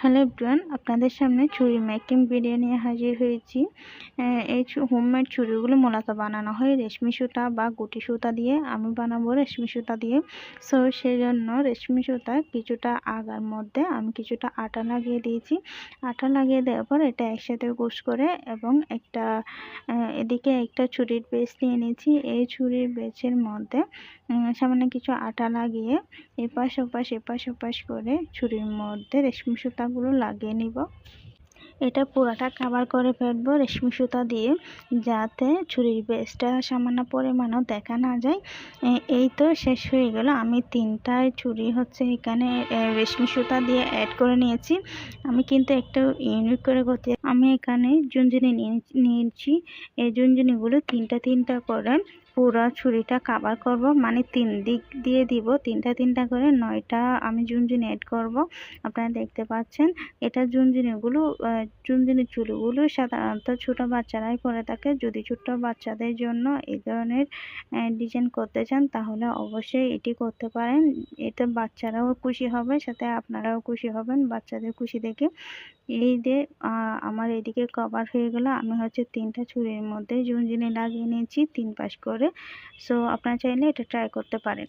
Hello everyone, আপনাদের সামনে ছুরি মেকিং ভিডিও নিয়ে হাজির হয়েছি। এই হোমমেড ছুরিগুলো মূলত বানানো হয় রেশমি সুতা বা গুটি সুতা দিয়ে। আমি বানাবো রেশমি সুতা দিয়ে। সো সেই জন্য রেশমি সুতা কিছুটা আগার মধ্যে আমি কিছুটা আটা লাগিয়ে দিয়েছি। আটা লাগিয়ে দেওয়ার পর এটা একসাথে গোশ করে এবং এদিকে একটা ছুরির বেস নিয়ে নিয়েছি। এই ছুরির বেসের মধ্যে সামান্য কিছু আটা লাগিয়ে এপাশ ওপাশ করে ছুরির মধ্যে রেশমি সুতাগুলো লাগিয়ে নিব। এটা পুরাটা কভার করে ফেলবো রেশমি সুতা দিয়ে, যাতে ছুরির বেসটা সামান্য পরিমাণও দেখা না যায়। এই তো শেষ হয়ে গেল। আমি তিনটায় ছুরি এখানে রেশমি সুতা দিয়ে অ্যাড করে নিয়েছি। আমি কিন্তু একটু ইউনিক করে করতে, আমি এখানে ঝুনঝুনি নিয়েছি। এই ঝুনঝুনিগুলো তিনটা করে পুরো ছুরিটা কভার করব, মানে 3 দিক দিয়ে দিব। তিনটা করে 9টা আমি ঝুনঝুনি অ্যাড করব। আপনারা দেখতে পাচ্ছেন এটা ঝুনঝুনি চুলগুলো সাধারণত ছোট বাচ্চারাই পরে থাকে। যদি ছোট বাচ্চাদের জন্য এই ধরনের ডিজাইন করতে চান তাহলে অবশ্যই এটি করতে পারেন। এতে বাচ্চারাও খুশি হবে, সাথে আপনারাও খুশি হবেন বাচ্চাদের খুশি দেখে। এই যে আমার এদিকে কভার হয়ে গেল। আমি 3টা ছুরির মধ্যে ঝুনঝুনি লাগিয়ে নিয়েছি 3 পাশ করে। সো আপনারা চাইলে এটা ট্রাই করতে পারেন।